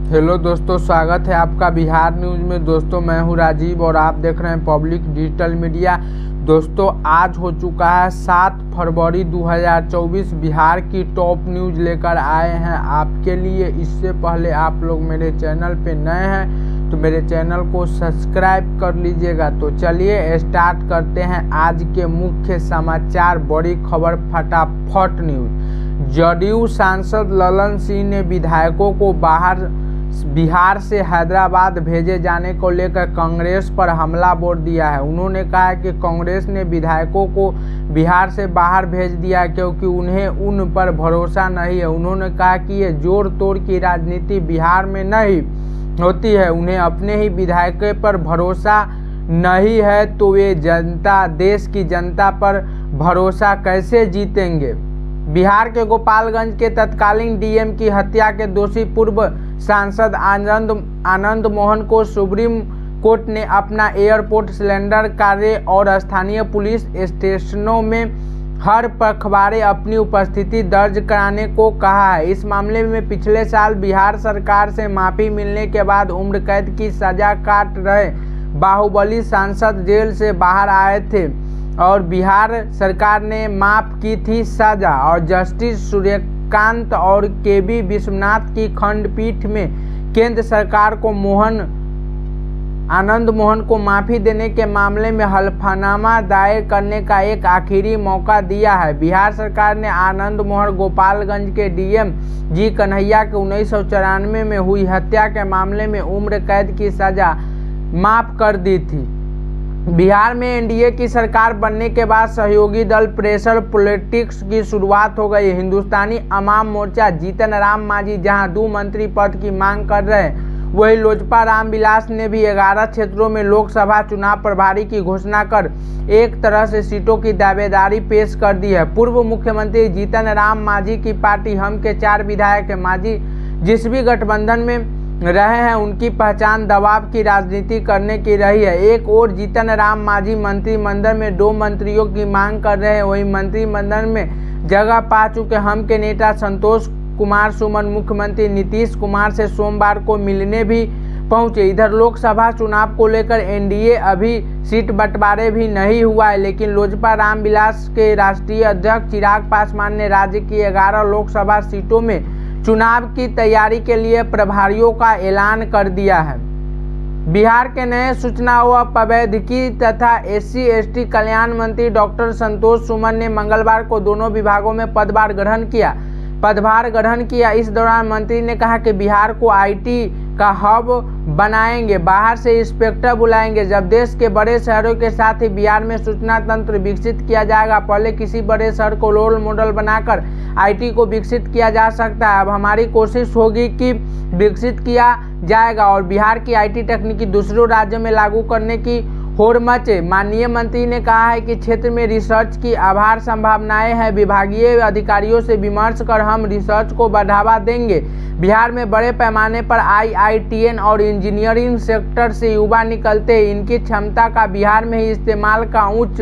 Hello दोस्तों, स्वागत है आपका बिहार न्यूज़ में। दोस्तों मैं हूं राजीव और आप देख रहे हैं पब्लिक डिजिटल मीडिया। दोस्तों आज हो चुका है 7 फरवरी 2024। बिहार की टॉप न्यूज़ लेकर आए हैं आपके लिए। इससे पहले आप लोग मेरे चैनल पे नए हैं तो मेरे चैनल को सब्सक्राइब कर लीजिएगा। तो चलिए स्टार्ट करते हैं आज के मुख्य समाचार। बड़ी खबर फटाफट न्यूज़। जदयू सांसद ललन सिंह ने विधायकों को बिहार से हैदराबाद भेजे जाने को लेकर कांग्रेस पर हमला बोल दिया है। उन्होंने कहा कि कांग्रेस ने विधायकों को बिहार से बाहर भेज दिया क्योंकि उन्हें उन पर भरोसा नहीं है। उन्होंने कहा कि ये जोड़ तोड़ की राजनीति बिहार में नहीं होती है। उन्हें अपने ही विधायकों पर भरोसा नहीं है तो वे देश की जनता पर भरोसा कैसे जीतेंगे। बिहार के गोपालगंज के तत्कालीन डीएम की हत्या के दोषी पूर्व सांसद आनंद मोहन को सुप्रीम कोर्ट ने अपना एयरपोर्ट सिलेंडर कार्य और स्थानीय पुलिस स्टेशनों में हर पखवाड़े अपनी उपस्थिति दर्ज कराने को कहा है। इस मामले में पिछले साल बिहार सरकार से माफी मिलने के बाद उम्र कैद की सजा काट रहे बाहुबली सांसद जेल से बाहर आए थे और बिहार सरकार ने माफ की थी सजा। और जस्टिस सूर्यकांत और केबी विश्वनाथ की खंडपीठ में केंद्र सरकार को आनंद मोहन को माफी देने के मामले में हलफनामा दायर करने का एक आखिरी मौका दिया है। बिहार सरकार ने आनंद मोहन गोपालगंज के डीएम जी कन्हैया के 1994 में हुई हत्या के मामले में उम्र कैद की सजा माफ कर दी थी। बिहार में एनडीए की सरकार बनने के बाद सहयोगी दल प्रेशर पॉलिटिक्स की शुरुआत हो गई। हिंदुस्तानी अवाम मोर्चा जीतन राम मांझी जहां 2 मंत्री पद की मांग कर रहे हैं, वहीं लोजपा रामविलास ने भी 11 क्षेत्रों में लोकसभा चुनाव प्रभारी की घोषणा कर एक तरह से सीटों की दावेदारी पेश कर दी है। पूर्व मुख्यमंत्री जीतन राम मांझी की पार्टी हम के 4 विधायक मांझी जिस भी गठबंधन में रहे हैं उनकी पहचान दबाव की राजनीति करने की रही है। एक और जीतन राम मांझी मंत्रिमंडल में 2 मंत्रियों की मांग कर रहे हैं, वहीं मंत्रिमंडल में जगह पा चुके हम के नेता संतोष कुमार सुमन मुख्यमंत्री नीतीश कुमार से सोमवार को मिलने भी पहुंचे। इधर लोकसभा चुनाव को लेकर एनडीए अभी सीट बंटवारे भी नहीं हुआ है, लेकिन लोजपा रामविलास के राष्ट्रीय अध्यक्ष चिराग पासवान ने राज्य की 11 लोकसभा सीटों में चुनाव की तैयारी के लिए प्रभारियों का ऐलान कर दिया है। बिहार के नए सूचना व प्रौद्योगिकी तथा SC/ST कल्याण मंत्री डॉक्टर संतोष सुमन ने मंगलवार को दोनों विभागों में पदभार ग्रहण किया। इस दौरान मंत्री ने कहा कि बिहार को आईटी का हब बनाएंगे, बाहर से इंस्पेक्टर बुलाएंगे। जब देश के बड़े शहरों के साथ ही बिहार में सूचना तंत्र विकसित किया जाएगा। पहले किसी बड़े शहर को रोल मॉडल बनाकर आईटी को विकसित किया जा सकता है, अब हमारी कोशिश होगी कि विकसित किया जाएगा और बिहार की आईटी तकनीकी दूसरों राज्यों में लागू करने की होड़ मचे। माननीय मंत्री ने कहा है कि क्षेत्र में रिसर्च की अपार संभावनाएं हैं। विभागीय अधिकारियों से विमर्श कर हम रिसर्च को बढ़ावा देंगे। बिहार में बड़े पैमाने पर IITN और इंजीनियरिंग सेक्टर से युवा निकलते हैं। इनकी क्षमता का बिहार में ही इस्तेमाल का उच्च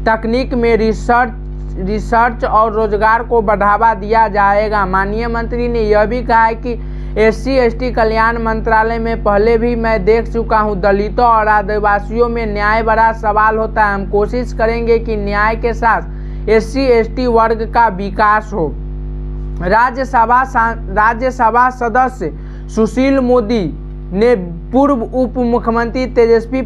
तकनीक में रिसर्च और रोजगार को बढ़ावा दिया जाएगा। माननीय मंत्री ने यह भी कहा है कि SC/ST कल्याण मंत्रालय में पहले भी मैं देख चुका हूं, दलितों और आदिवासियों में न्याय बड़ा सवाल होता है। हम कोशिश करेंगे कि न्याय के साथ SC/ST वर्ग का विकास हो। राज्यसभा सदस्य सुशील मोदी ने पूर्व उप मुख्यमंत्री तेजस्वी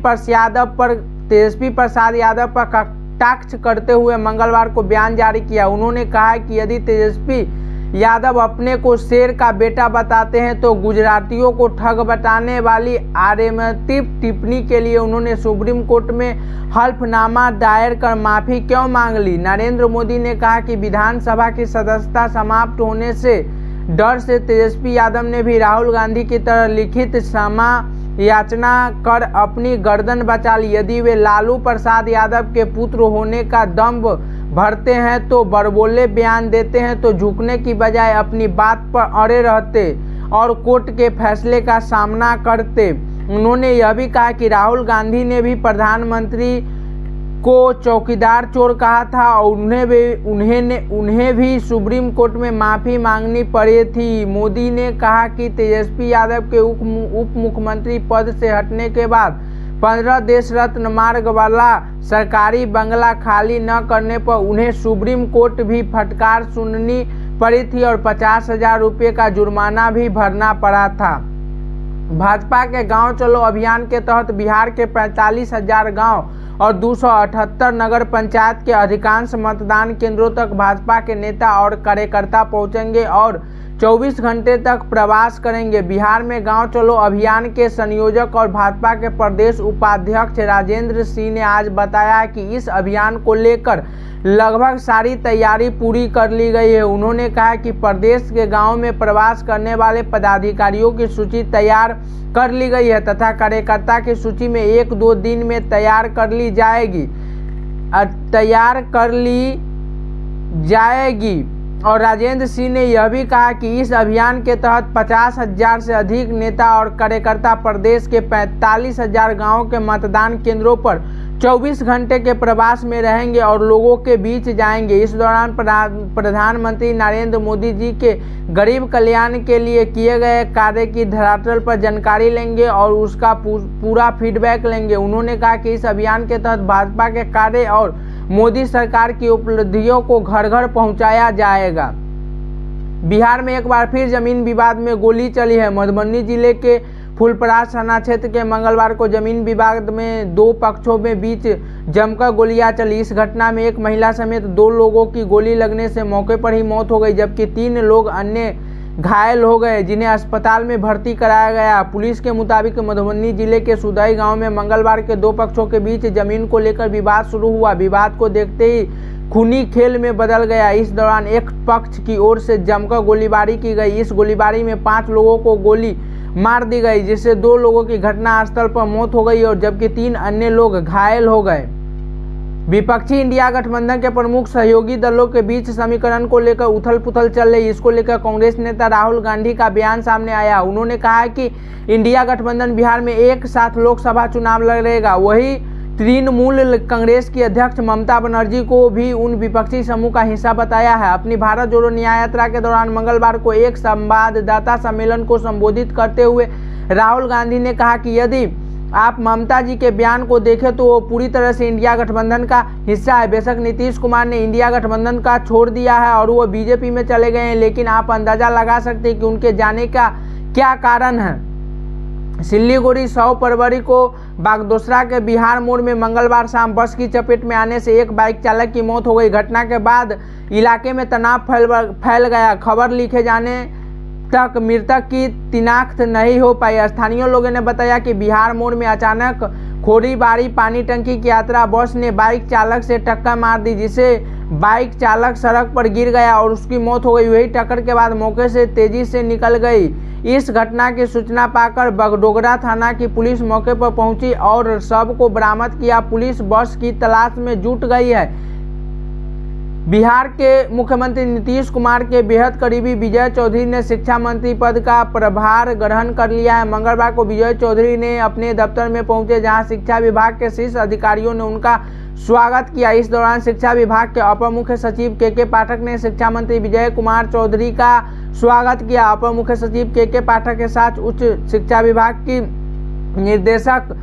प्रसाद यादव पर कटाक्ष करते हुए मंगलवार को बयान जारी किया। उन्होंने कहा कि यदि तेजस्वी यादव अपने को शेर का बेटा बताते हैं तो गुजरातियों को ठग बताने वाली आर्यमतिक टिप्पणी के लिए उन्होंने सुप्रीम कोर्ट में हल्फनामा दायर कर माफी क्यों मांग ली। नरेंद्र मोदी ने कहा कि विधानसभा की सदस्यता समाप्त होने से डर से तेजस्वी यादव ने भी राहुल गांधी की तरह लिखित क्षमा याचना कर अपनी गर्दन बचा ली। यदि वे लालू प्रसाद यादव के पुत्र होने का दम्भ भरते हैं तो बड़बोले बयान देते हैं तो झुकने की बजाय अपनी बात पर अड़े रहते और कोर्ट के फैसले का सामना करते। उन्होंने यह भी कहा कि राहुल गांधी ने भी प्रधानमंत्री को चौकीदार चोर कहा था और उन्हें भी सुप्रीम कोर्ट में माफी मांगनी पड़ी थी। मोदी ने कहा कि तेजस्वी यादव के उप मुख्यमंत्री पद से हटने के बाद 15 देश रत्न मार्ग वाला सरकारी बंगला खाली न करने पर उन्हें सुप्रीम कोर्ट भी फटकार सुननी पड़ी थी और 50,000 रुपये का जुर्माना भी भरना पड़ा था। भाजपा के गांव चलो अभियान के तहत बिहार के 45,000 गांव और 278 नगर पंचायत के अधिकांश मतदान केंद्रों तक भाजपा के नेता और कार्यकर्ता पहुंचेंगे और 24 घंटे तक प्रवास करेंगे। बिहार में गांव चलो अभियान के संयोजक और भाजपा के प्रदेश उपाध्यक्ष राजेंद्र सिंह ने आज बताया कि इस अभियान को लेकर लगभग सारी तैयारी पूरी कर ली गई है। उन्होंने कहा कि प्रदेश के गांव में प्रवास करने वाले पदाधिकारियों की सूची तैयार कर ली गई है तथा कार्यकर्ता की सूची में 1-2 दिन में तैयार कर ली जाएगी। और राजेंद्र सिंह ने यह भी कहा कि इस अभियान के तहत 50,000 से अधिक नेता और कार्यकर्ता प्रदेश के 45,000 गांवों के मतदान केंद्रों पर 24 घंटे के प्रवास में रहेंगे और लोगों के बीच जाएंगे। इस दौरान प्रधानमंत्री नरेंद्र मोदी जी के गरीब कल्याण के लिए किए गए कार्य की धरातल पर जानकारी लेंगे और उसका पूरा फीडबैक लेंगे। उन्होंने कहा कि इस अभियान के तहत भाजपा के कार्य और मोदी सरकार की उपलब्धियों को घर घर पहुंचाया जाएगा। बिहार में एक बार फिर जमीन विवाद में गोली चली है। मधुबनी जिले के फुलपरास थाना क्षेत्र के मंगलवार को जमीन विवाद में 2 पक्षों में बीच जमकर गोलियां चली। इस घटना में एक महिला समेत 2 लोगों की गोली लगने से मौके पर ही मौत हो गई, जबकि 3 लोग अन्य घायल हो गए जिन्हें अस्पताल में भर्ती कराया गया। पुलिस के मुताबिक मधुबनी जिले के सुदई गांव में मंगलवार के 2 पक्षों के बीच जमीन को लेकर विवाद शुरू हुआ। विवाद को देखते ही खूनी खेल में बदल गया। इस दौरान एक पक्ष की ओर से जमकर गोलीबारी की गई। इस गोलीबारी में 5 लोगों को गोली मार दी गई, जिससे 2 लोगों की घटनास्थल पर मौत हो गई और जबकि 3 अन्य लोग घायल हो गए। विपक्षी इंडिया गठबंधन के प्रमुख सहयोगी दलों के बीच समीकरण को लेकर उथल पुथल चल रही। इसको लेकर कांग्रेस नेता राहुल गांधी का बयान सामने आया। उन्होंने कहा कि इंडिया गठबंधन बिहार में एक साथ लोकसभा चुनाव लड़ेगा। वही तृणमूल कांग्रेस की अध्यक्ष ममता बनर्जी को भी उन विपक्षी समूह का हिस्सा बताया है। अपनी भारत जोड़ो न्याय यात्रा के दौरान मंगलवार को एक संवाददाता सम्मेलन को संबोधित करते हुए राहुल गांधी ने कहा कि यदि आप ममता जी के बयान को देखें तो वो पूरी तरह से इंडिया गठबंधन का हिस्सा है। बेशक नीतीश कुमार ने इंडिया गठबंधन का छोड़ दिया है और वो बीजेपी में चले गए हैं, लेकिन आप अंदाजा लगा सकते हैं कि उनके जाने का क्या कारण है। सिल्लीगुड़ी 100 फरवरी को बागडोगरा के बिहार मोड़ में मंगलवार शाम बस की चपेट में आने से एक बाइक चालक की मौत हो गई। घटना के बाद इलाके में तनाव फैल गया। खबर लिखे जाने तक मृतक की शिनाख्त नहीं हो पाई। स्थानीय लोगों ने बताया कि बिहार मोड़ में अचानक खोरीबारी पानी टंकी की यात्रा बस ने बाइक चालक से टक्कर मार दी, जिसे बाइक चालक सड़क पर गिर गया और उसकी मौत हो गई। वही टक्कर के बाद मौके से तेजी से निकल गई। इस घटना की सूचना पाकर बागडोगरा थाना की पुलिस मौके पर पहुंची और शव को बरामद किया। पुलिस बस की तलाश में जुट गई है। बिहार के मुख्यमंत्री नीतीश कुमार के बेहद करीबी विजय चौधरी ने शिक्षा मंत्री पद का प्रभार ग्रहण कर लिया है। मंगलवार को विजय चौधरी ने अपने दफ्तर में पहुंचे, जहां शिक्षा विभाग के शीर्ष अधिकारियों ने उनका स्वागत किया। इस दौरान शिक्षा विभाग के अपर मुख्य सचिव के पाठक ने शिक्षा मंत्री विजय कुमार चौधरी का स्वागत किया। अपर मुख्य सचिव के पाठक के साथ उच्च शिक्षा विभाग की निर्देशक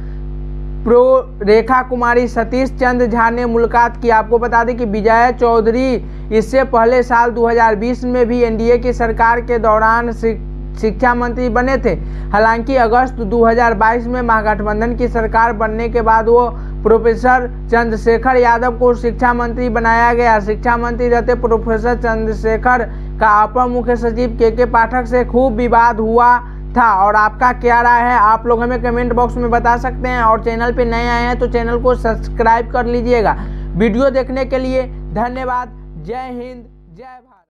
प्रो रेखा कुमारी सतीश चंद्र झा ने मुलाकात की। आपको बता दें कि विजय चौधरी इससे पहले साल 2020 में भी एनडीए की सरकार के दौरान शिक्षा मंत्री बने थे। हालांकि अगस्त 2022 में महागठबंधन की सरकार बनने के बाद वो प्रोफेसर चंद्रशेखर यादव को शिक्षा मंत्री बनाया गया। शिक्षा मंत्री रहते प्रोफेसर चंद्रशेखर का अपर मुख्य सचिव के पाठक से खूब विवाद हुआ था। और आपका क्या राय है आप लोग हमें कमेंट बॉक्स में बता सकते हैं। और चैनल पे नए आए हैं तो चैनल को सब्सक्राइब कर लीजिएगा। वीडियो देखने के लिए धन्यवाद। जय हिंद, जय भारत।